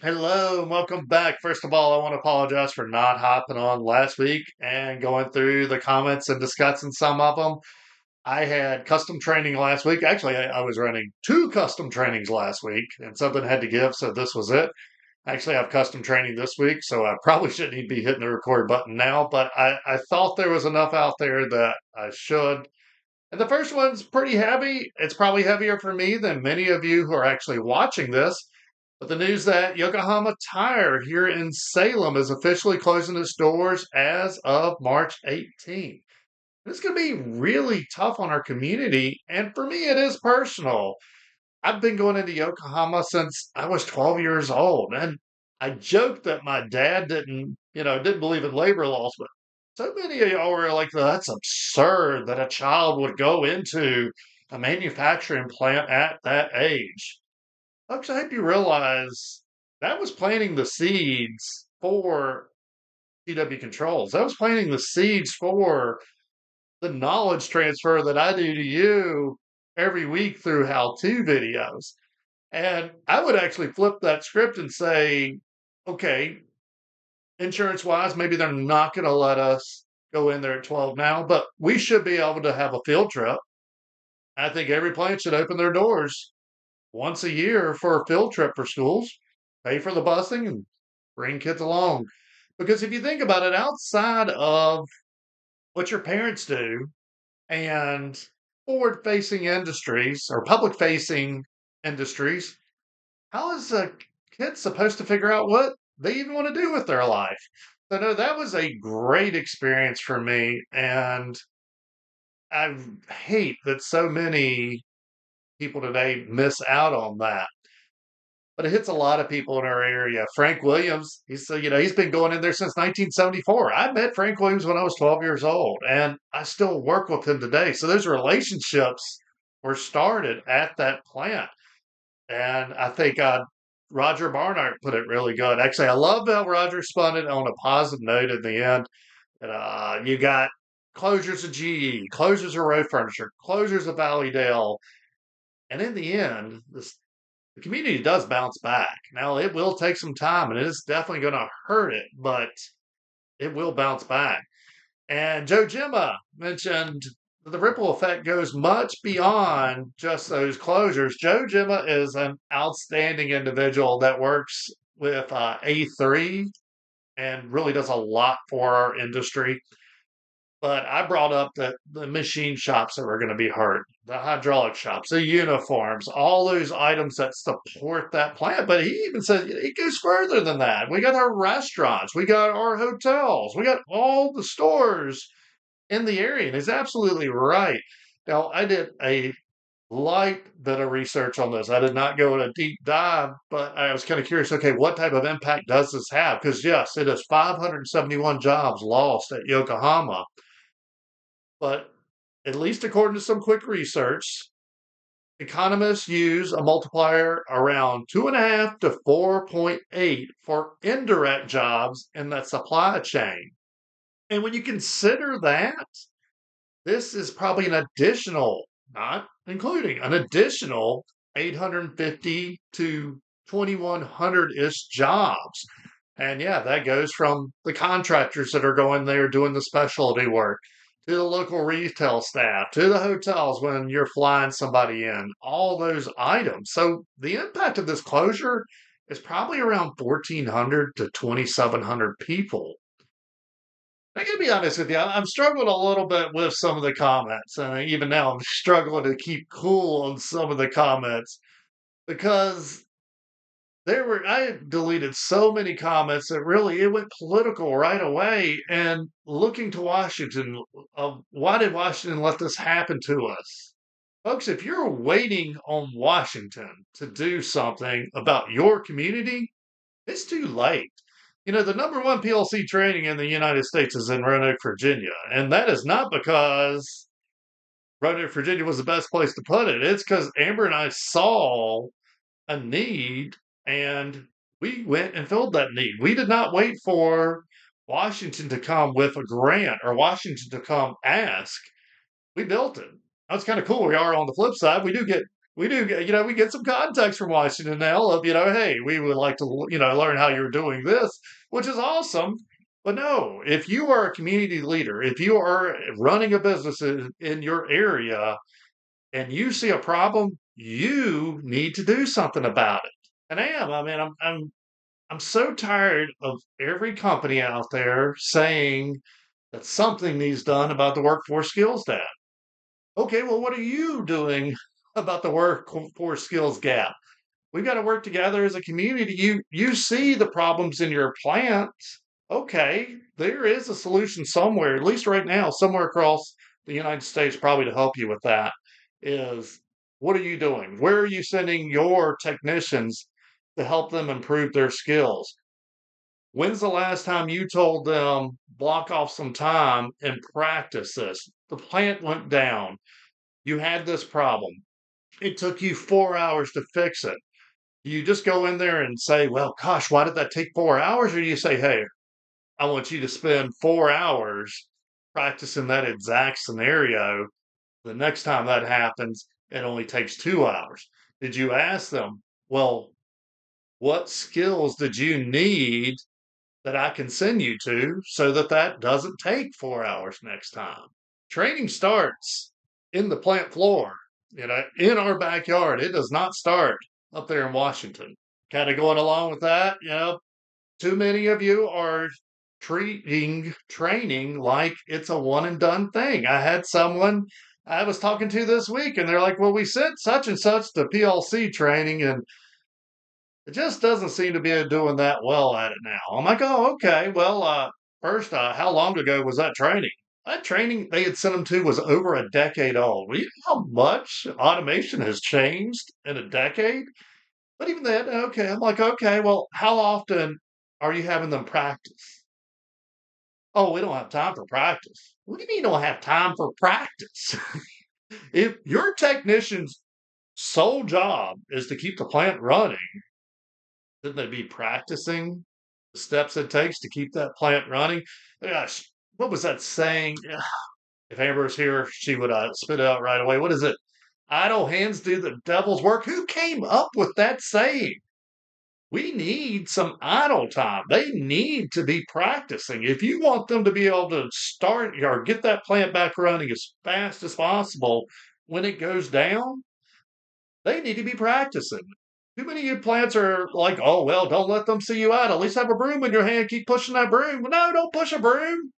Hello, and welcome back. First of all, I want to apologize for not hopping on last week and going through the comments and discussing some of them. I had custom training last week. Actually, I was running two custom trainings last week, and something had to give, so this was it. Actually, I have custom training this week, so I probably shouldn't even be hitting the record button now, but I thought there was enough out there that I should. And the first one's pretty heavy. It's probably heavier for me than many of you who are actually watching this. But the news that Yokohama Tire here in Salem is officially closing its doors as of March 18th. It's going to be really tough on our community. And for me, it is personal. I've been going into Yokohama since I was 12 years old. And I joked that my dad didn't believe in labor laws, but so many of y'all were like, that's absurd that a child would go into a manufacturing plant at that age. Folks, I hope you realize that was planting the seeds for CW controls. That was planting the seeds for the knowledge transfer that I do to you every week through how-to videos. And I would actually flip that script and say, okay, insurance wise, maybe they're not going to let us go in there at 12 now, but we should be able to have a field trip. I think every plant should open their doors once a year for a field trip for schools, pay for the busing and bring kids along. Because if you think about it, outside of what your parents do and forward facing industries or public facing industries, how is a kid supposed to figure out what they even want to do with their life? So, no, that was a great experience for me. And I hate that so many people today miss out on that, but it hits a lot of people in our area. Frank Williams, he's been going in there since 1974. I met Frank Williams when I was 12 years old, and I still work with him today. So those relationships were started at that plant. And I think Roger Barnard put it really good. Actually, I love how Roger spun it on a positive note in the end. And, you got closures of GE, closures of Road Furniture, closures of Valleydale. And in the end, the community does bounce back. Now, it will take some time and it is definitely going to hurt it, but it will bounce back. And Joe Gemma mentioned that the ripple effect goes much beyond just those closures. Joe Gemma is an outstanding individual that works with A3 and really does a lot for our industry. But I brought up that the machine shops that were going to be hurt, the hydraulic shops, the uniforms, all those items that support that plant. But he even said it goes further than that. We got our restaurants, we got our hotels, we got all the stores in the area. And he's absolutely right. Now, I did a light bit of research on this. I did not go in a deep dive, but I was kind of curious. Okay, what type of impact does this have? Because yes, it is 571 jobs lost at Yokohama, but at least according to some quick research, economists use a multiplier around 2.5 to 4.8 for indirect jobs in that supply chain. And when you consider that, this is probably an additional, not including, an additional 850 to 2,100 ish jobs. And yeah, that goes from the contractors that are going there doing the specialty work to the local retail staff to the hotels when you're flying somebody in, all those items. So the impact of this closure is probably around 1,400 to 2,700 people. I gotta be honest with you. I'm struggling a little bit with some of the comments, and even now I'm struggling to keep cool on some of the comments because I deleted so many comments that really it went political right away. And looking to Washington, why did Washington let this happen to us? Folks, if you're waiting on Washington to do something about your community, it's too late. The number one PLC training in the United States is in Roanoke, Virginia. And that is not because Roanoke, Virginia was the best place to put it. It's because Amber and I saw a need and we went and filled that need. We did not wait for Washington to come with a grant or Washington to come ask. We built it. That's kind of cool. We are on the flip side. We do get we do, we get some context from Washington now of, hey, we would like to, learn how you're doing this, which is awesome. But no, if you are a community leader, if you are running a business in your area and you see a problem, you need to do something about it. And I am. I mean, I'm so tired of every company out there saying that something needs done about the workforce skills gap. Okay, well, what are you doing about the workforce skills gap? We got to work together as a community. You see the problems in your plant. Okay, there is a solution somewhere, at least right now, somewhere across the United States, probably to help you with that. Is what are you doing? Where are you sending your technicians to help them improve their skills? When's the last time you told them block off some time and practice this? The plant went down. You had this problem. It took you 4 hours to fix it. You just go in there and say, well, gosh, why did that take 4 hours? Or do you say, hey, I want you to spend 4 hours practicing that exact scenario. The next time that happens, it only takes 2 hours. Did you ask them, well, what skills did you need that I can send you to so that that doesn't take 4 hours next time? Training starts in the plant floor, in our backyard. It does not start up there in Washington. Kind of going along with that, too many of you are treating training like it's a one and done thing. I had someone I was talking to this week, and they're like, well, we sent such and such to PLC training, and it just doesn't seem to be doing that well at it now. I'm like, oh, okay. Well, first, how long ago was that training? That training they had sent them to was over a decade old. Well, you know how much automation has changed in a decade? But even then, okay, I'm like, okay, well, how often are you having them practice? Oh, we don't have time for practice. What do you mean you don't have time for practice? If your technician's sole job is to keep the plant running, shouldn't they be practicing the steps it takes to keep that plant running? Gosh, what was that saying? If Amber was here, she would spit it out right away. What is it? Idle hands do the devil's work. Who came up with that saying? We need some idle time. They need to be practicing. If you want them to be able to start or get that plant back running as fast as possible when it goes down, they need to be practicing. Too many good plants are like, oh, well, don't let them see you out. At least have a broom in your hand. Keep pushing that broom. No, don't push a broom.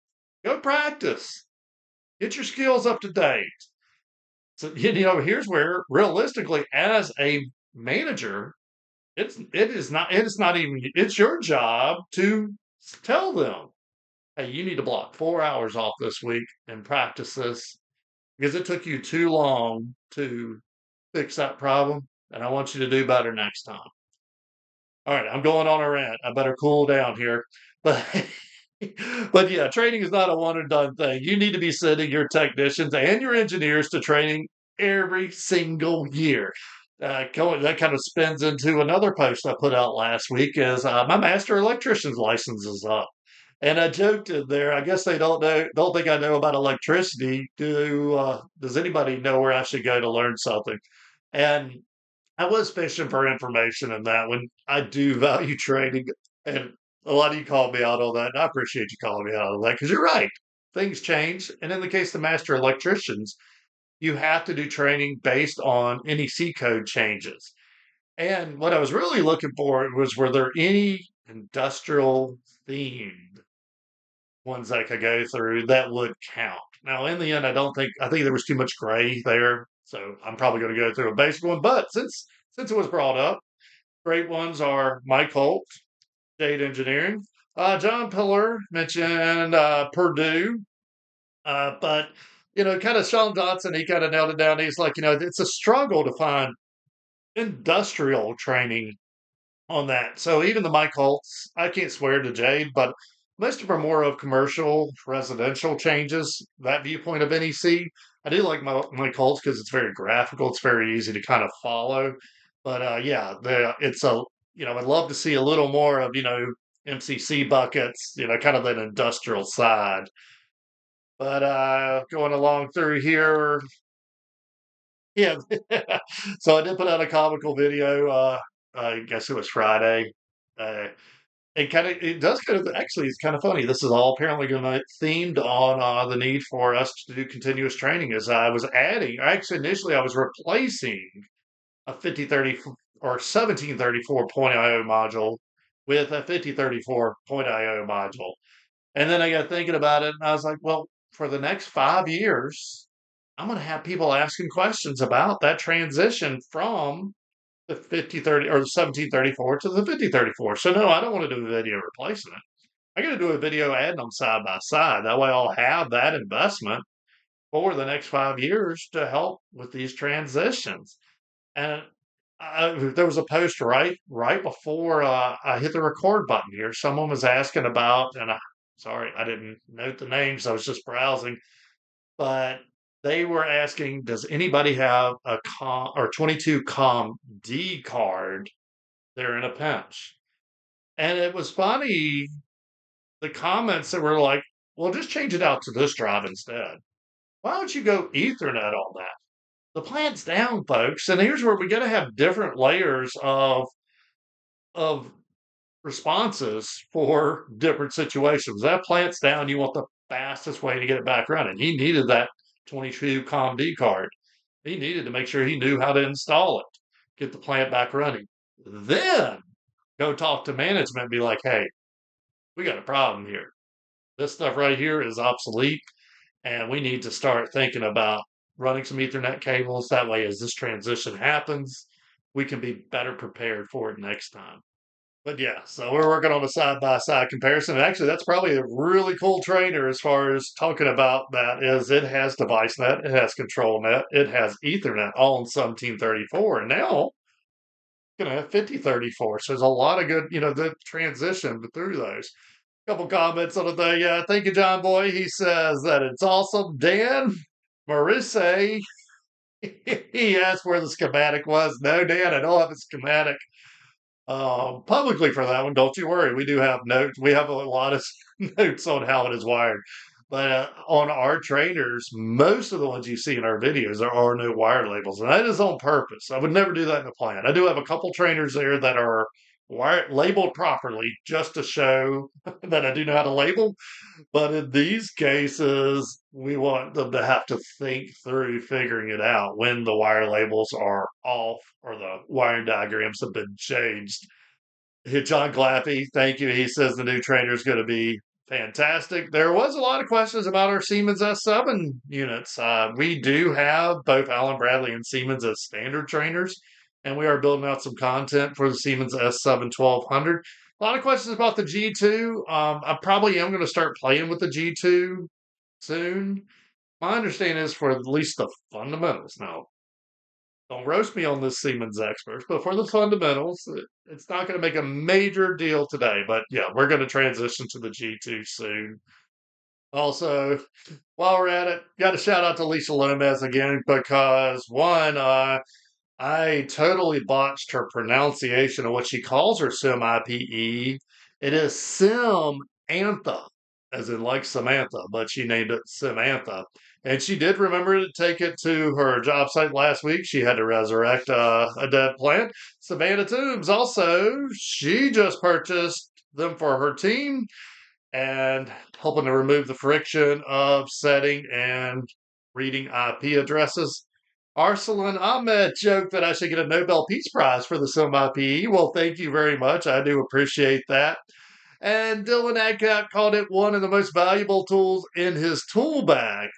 Go practice. Get your skills up to date. So, here's where realistically, as a manager, it is not even it's your job to tell them, hey, you need to block 4 hours off this week and practice this because it took you too long to fix that problem, and I want you to do better next time. All right, I'm going on a rant. I better cool down here. But but yeah, training is not a one and done thing. You need to be sending your technicians and your engineers to training every single year. That kind of spins into another post I put out last week is my master electrician's license is up. And I joked in there, I guess they don't think I know about electricity. Does anybody know where I should go to learn something? And I was fishing for information in that one. I do value training, and a lot of you called me out on that, and I appreciate you calling me out on that because you're right. Things change, and in the case of master electricians, you have to do training based on NEC code changes. And what I was really looking for was were there any industrial themed ones I could go through that would count? Now, in the end, I think there was too much gray there, so I'm probably going to go through a basic one. But since it was brought up, great ones are Mike Holt, Data Engineering. John Pillar mentioned Purdue, but kind of Sean Dotson, he kind of nailed it down. He's like, it's a struggle to find industrial training on that. So even the Mike Holtz, I can't swear to Jade, but most of them are more of commercial, residential changes. That viewpoint of NEC, I do like Mike Holtz because it's very graphical. It's very easy to kind of follow. But yeah, it's a I'd love to see a little more of MCC buckets, kind of that industrial side. But going along through here, Yeah. So I did put out a comical video, I guess it was Friday. Uh, it does kind of actually it's kind of funny. This is all apparently gonna themed on the need for us to do continuous training as I was adding actually initially I was replacing a 5030 or 1734.io module with a 5034.io module. And then I got thinking about it and I was like, well, for the next 5 years, I'm going to have people asking questions about that transition from the 5030 or the 1734 to the 5034. So, no, I don't want to do a video replacing it. I got to do a video adding them side by side. That way I'll have that investment for the next 5 years to help with these transitions. And there was a post right before I hit the record button here. Someone was asking about, and sorry, I didn't note the names. I was just browsing, but they were asking, does anybody have a com or 22 com D card? They're in a pinch, and it was funny. The comments that were like, well, just change it out to this drive instead. Why don't you go Ethernet on that? The plant's down, folks, and here's where we got to have different layers of responses for different situations. That plant's down, you want the fastest way to get it back running. He needed that 22 ComD card. He needed to make sure he knew how to install it, get the plant back running. Then go talk to management and be like, hey, we got a problem here. This stuff right here is obsolete, and we need to start thinking about running some Ethernet cables. That way, as this transition happens, we can be better prepared for it next time. But yeah, so we're working on a side by side comparison. And actually, that's probably a really cool trainer as far as talking about that. Is it has device net, it has control net, it has Ethernet all in 1734, and now it's gonna have 5034. So there's a lot of good, the transition through those. Couple comments on the thing. Yeah, thank you, John Boy. He says that it's awesome. Dan Marisse, he asked where the schematic was. No, Dan, I don't have a schematic publicly for that one. Don't you worry. We do have notes. We have a lot of notes on how it is wired. But on our trainers, most of the ones you see in our videos, there are no wire labels, and that is on purpose. I would never do that in the plant. I do have a couple trainers there that are labeled properly just to show that I do know how to label. But in these cases, we want them to have to think through figuring it out when the wire labels are off or the wiring diagrams have been changed. John Glappy, thank you. He says the new trainer is going to be fantastic. There was a lot of questions about our Siemens S7 units. We do have both Allen Bradley and Siemens as standard trainers, and we are building out some content for the Siemens S7 1200. A lot of questions about the G2. I probably am going to start playing with the G2 soon. My understanding is for at least the fundamentals. Now, don't roast me on this Siemens experts, but for the fundamentals, it's not going to make a major deal today. But yeah, we're going to transition to the G2 soon. Also, while we're at it, got to shout out to Lisa Lopez again because one, I totally botched her pronunciation of what she calls her Sim IPE. It is Sim Antha, as in like Samantha, but she named it Samantha. And she did remember to take it to her job site last week. She had to resurrect a dead plant. Savannah Toombs also, she just purchased them for her team and helping to remove the friction of setting and reading IP addresses. Arsalan Ahmed joked that I should get a Nobel Peace Prize for the semi-PE. Well, thank you very much. I do appreciate that. And Dylan Adcock called it one of the most valuable tools in his tool bag.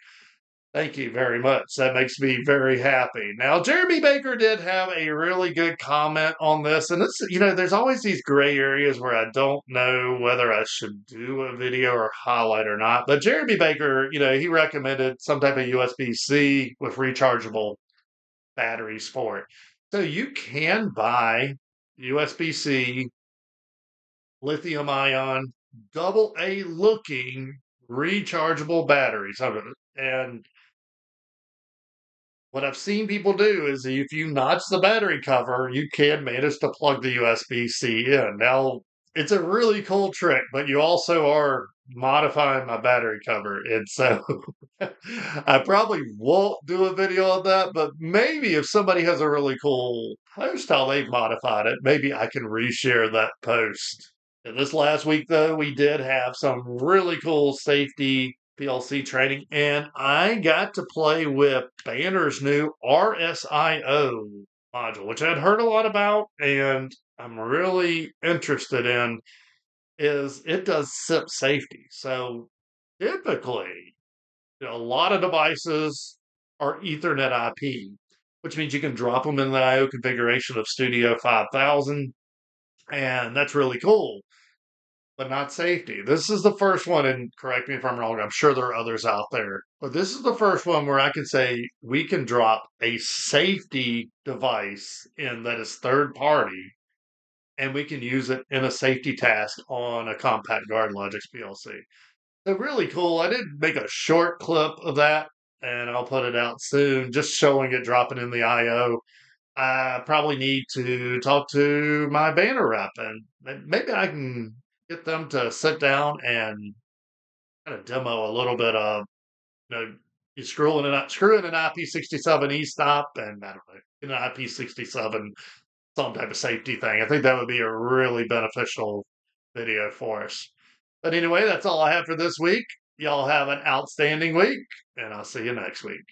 Thank you very much. That makes me very happy. Now, Jeremy Baker did have a really good comment on this. And this, there's always these gray areas where I don't know whether I should do a video or highlight or not. But Jeremy Baker, he recommended some type of USB-C with rechargeable batteries for it. So you can buy USB-C, lithium ion, double A looking rechargeable batteries. And what I've seen people do is if you notch the battery cover, you can manage to plug the USB-C in. Now, it's a really cool trick, but you also are modifying my battery cover. And so I probably won't do a video on that, but maybe if somebody has a really cool post how they've modified it, maybe I can reshare that post. And this last week, though, we did have some really cool safety PLC training, and I got to play with Banner's new RSIO module, which I'd heard a lot about, and I'm really interested in. Is it does SIP safety. So typically, a lot of devices are Ethernet IP, which means you can drop them in the IO configuration of Studio 5000, and that's really cool, but not safety. This is the first one, and correct me if I'm wrong, I'm sure there are others out there, but this is the first one where I can say we can drop a safety device in that is third party, and we can use it in a safety task on a compact guard Logix PLC. So really cool. I did make a short clip of that, and I'll put it out soon, just showing it dropping in the IO. I probably need to talk to my banner rep, and maybe I can get them to sit down and kind of demo a little bit of, you screw in an IP67 e-stop, and I don't know, an IP67 some type of safety thing. I think that would be a really beneficial video for us. But anyway, that's all I have for this week. Y'all have an outstanding week, and I'll see you next week.